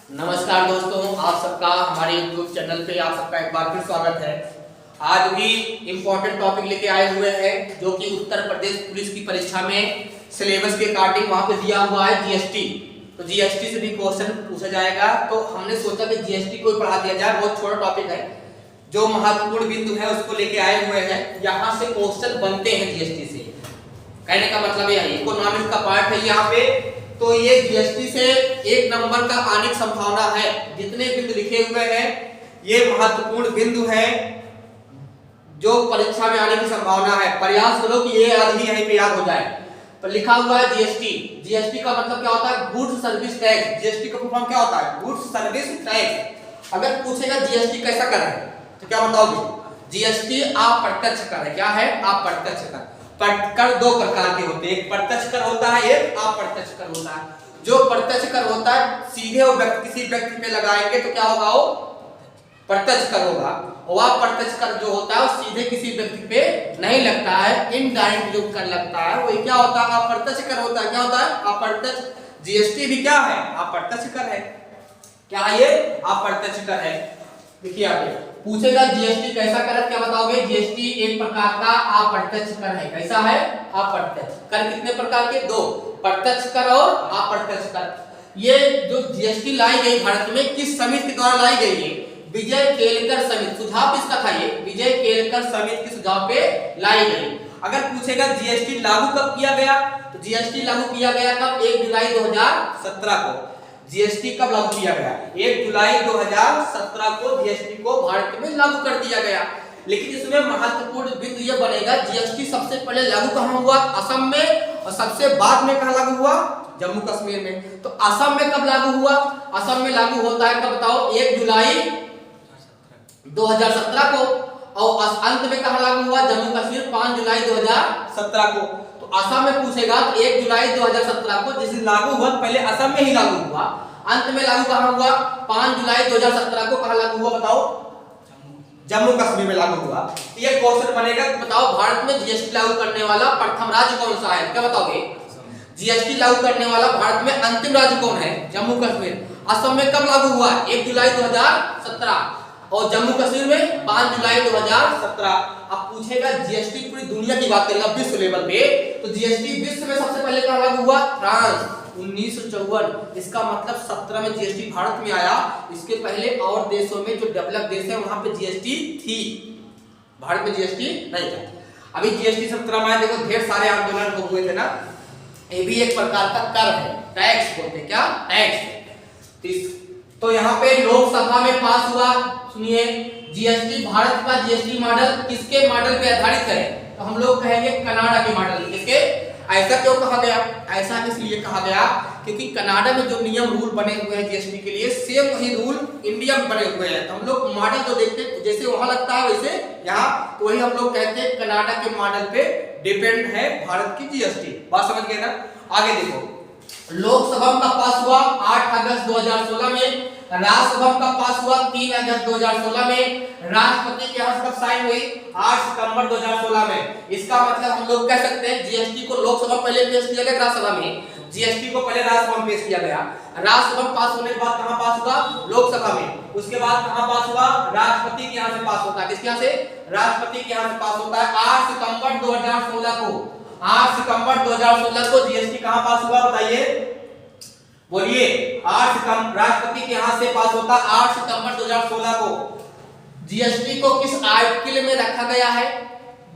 नमस्कार दोस्तों, आप सबका हमारे YouTube चैनल पे आप सबका एक बार फिर स्वागत है। आज भी इम्पोर्टेंट टॉपिक लेके आए हुए हैं जो कि उत्तर प्रदेश पुलिस की परीक्षा में सिलेबस के अकॉर्डिंग वहाँ पे दिया हुआ है जीएसटी। तो जीएसटी से भी क्वेश्चन पूछा जाएगा, तो हमने सोचा कि जीएसटी को पढ़ा दिया जाए। बहुत छोटा टॉपिक है, जो महत्वपूर्ण बिंदु है उसको लेके आए हुए हैं। यहाँ से क्वेश्चन बनते हैं जीएसटी से, कहने का मतलब यह है इकोनॉमिक्स का पार्ट है यहाँ पे। तो ये जीएसटी से एक नंबर का आने की संभावना है। जितने बिंदु लिखे हुए हैं ये महत्वपूर्ण बिंदु है जो परीक्षा में आने की संभावना है। प्रयास करो कि ये आदि यहीं पे याद हो जाए। तो लिखा हुआ है जीएसटी। जीएसटी का मतलब क्या होता है? Goods service tax. जीएसटी का फुल फॉर्म क्या होता है? Goods service tax. अगर पूछेगा जीएसटी कैसा कर है तो क्या बताओगे? जीएसटी अप्रत्यक्ष कर है। क्या है? अप्रत्यक्ष कर। कर दो प्रकार के होते हैं, एक प्रत्यक्ष कर होता है, एक अप्रत्यक्ष कर होता है। जो प्रत्यक्ष कर होता है सीधे वो किसी व्यक्ति पे लगाएंगे तो क्या होगा? वो प्रत्यक्ष कर होगा। और अप्रत्यक्ष कर जो होता है वो सीधे किसी व्यक्ति पे नहीं लगता है, इनडायरेक्ट जो कर लगता है वो क्या होता है? अप्रत्यक्ष कर होता है। क्या होता है? अप्रत्यक्ष। जीएसटी भी क्या है? अप्रत्यक्ष कर है। क्या ये? अप्रत्यक्ष कर है। देखिए आप पूछेगा जीएसटी कैसा कर है, क्या बताओगे? जीएसटी एक प्रकार का अप्रत्यक्ष कर है। कैसा है? अप्रत्यक्ष कर। कितने प्रकार के? दो, प्रत्यक्ष कर और अप्रत्यक्ष कर। ये जो जीएसटी लाई गई भारत में किस समिति के द्वारा लाई गई है? विजय केलकर समिति। सुझाव किसका था? ये विजय केलकर समिति के सुझाव पे लाई गई। अगर पूछेगा जीएसटी लागू कब किया गया, तो जीएसटी लागू किया गया कब? 1 जुलाई 2017 को। जीएसटी कब लागू किया गया? 1 जुलाई 2017 को जीएसटी को भारत में लागू कर दिया गया। लेकिन इसमें महत्वपूर्ण बिंदु यह बनेगा, जीएसटी सबसे पहले लागू कहां हुआ? असम में। और सबसे बाद में कहां लागू हुआ? जम्मू कश्मीर में। तो असम में कब लागू हुआ? असम में लागू होता है कब बताओ? 1 जुलाई 2017 को। और अंत में कहां लागू हुआ? जम्मू कश्मीर 5 जुलाई 2017 को। असम में पूछेगा तो 1 जुलाई 2017 को जिस दिन लागू हुआ पहले असम में ही लागू हुआ, अंत में लागू कहां हुआ? 5 जुलाई 2017 को। कहां लागू हुआ बताओ? जम्मू कश्मीर में लागू हुआ। ये क्वेश्चन बनेगा, बताओ भारत में जीएसटी लागू करने वाला प्रथम राज्य कौन सा है? क्या बताओगे? जीएसटी लागू करने वाला भारत में अंतिम राज्य कौन है? जम्मू कश्मीर। असम में कब लागू हुआ? 1 जुलाई 2017। और जम्मू कश्मीर में 5 जुलाई 2017। अब पूछेगा जीएसटी पूरी दुनिया की बात करेगा विश्व लेवल पे, तो जीएसटी विश्व में सबसे पहले कहां लागू हुआ? फ्रांस 1954। इसका मतलब 17 में जीएसटी भारत में आया। इसके पहले और देशों में जो डेवलप देश है वहां पे जीएसटी थी, भारत में जीएसटी नहीं था। अभी जीएसटी 17 में आया। देखो ढेर सारे आंदोलन हुए थे ना। ये भी एक प्रकार का कर है, टैक्स बोलते हैं। क्या? टैक्स। तो यहाँ पे लोकसभा में पास हुआ। सुनिए, जीएसटी भारत का जीएसटी मॉडल किसके मॉडल पे आधारित है? तो हम लोग कहेंगे कनाडा के मॉडल। किसके? ऐसा क्यों कहा गया? ऐसा इसलिए कहा गया क्योंकि कनाडा में जो नियम रूल बने हुए हैं जीएसटी के लिए, सेम वही रूल इंडिया में बने हुए हैं। तो हम लोग मॉडल जो देखते हैं जैसे वहां लगता है वैसे यहाँ, तो वही हम लोग कहते हैं कनाडा के मॉडल पे डिपेंड है भारत की जीएसटी। बात समझ गए ना? आगे देखो, लोकसभा का पास हुआ 8 अगस्त 2016 में। राज्यसभा का पास हुआ 3 अगस्त 2016 में। राष्ट्रपति के यहाँ कब साइन हुई? 8 सितंबर 2016 में। इसका मतलब हम लोग कह सकते हैं जीएसटी को लोकसभा पहले पेश किया गया, राज्यसभा में जीएसटी को पहले राज्यसभा में पेश किया गया। राज्यसभा पास होने के बाद कहां पास हुआ? लोकसभा में। उसके बाद कहां पास हुआ? राष्ट्रपति के यहाँ से पास होता है। किसके यहाँ से? राष्ट्रपति के यहाँ से पास होता है 8 सितंबर 2016 को। 8 सितंबर 2016 को जीएसटी कहां पास हुआ बताइए? बोलिए। 8 सितंबर राष्ट्रपति के यहाँ से पास होता 8 सितंबर 2016 को। जीएसटी को किस आर्टिकल में रखा गया है?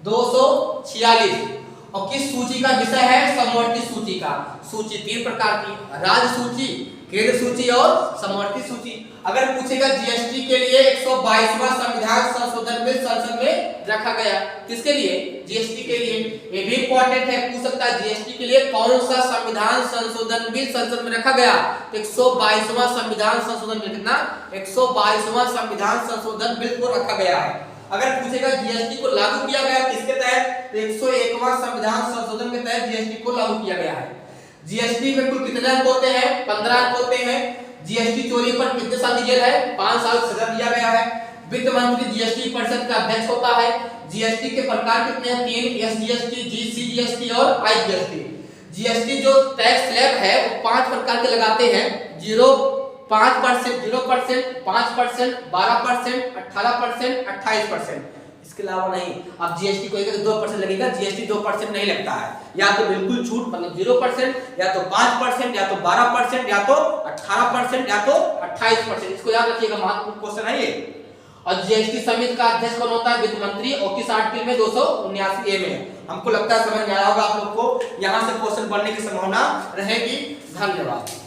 246। और किस सूची का विषय है? समवर्ती सूची का। सूची 3 प्रकार की, राज्य सूची, केंद्र सूची और समवर्ती सूची। अगर पूछेगा जीएसटी के लिए 122वां संविधान संशोधन बिल संसद में रखा गया। किसके लिए? जीएसटी के लिए। ये भी इंपॉर्टेंट है, पूछ सकता है जीएसटी के लिए कौन सा संविधान संशोधन बिल संसद में रखा गया? 122वां संविधान संशोधन बिल। कितना? 122वां संविधान संशोधन बिल को रखा गया है। अगर पूछेगा जीएसटी को लागू किया गया किसके तहत? तो 101वां संविधान संशोधन के तहत जीएसटी को लागू किया गया है। जीएसटी में कुल कितने अंक होते हैं? 15 अंक होते हैं। जीएसटी चोरी पर कितने साल की जेल है? 5 साल सजा दिया गया है। वित्त मंत्री जीएसटी परिषद का अध्यक्ष होता है। जीएसटी के प्रकार कितने हैं? 3, एसजीएसटी, जीसीजीएसटी और आईजीएसटी। जीएसटी जो टैक्स स्लैब है वो 5 प्रकार के लगाते हैं। 0 5%, 0%, 5%, 12%, 18%, 28%। इसके अलावा नहीं। अब जीएसटी को 2% लगेगा, जीएसटी 2% नहीं लगता है। या तो बिल्कुल छूट मतलब 0%, या तो 5%, या तो 12%, या तो 18%, या तो 28%। इसको याद रखिएगा, महत्वपूर्ण क्वेश्चन है ये। और जीएसटी समिति का अध्यक्ष कौन होता है? वित्त मंत्री। और किस आर्टिकल में? 279A में। हमको लगता है समझ में आया होगा आप लोग को। यहाँ से क्वेश्चन बनने की संभावना रहेगी। धन्यवाद।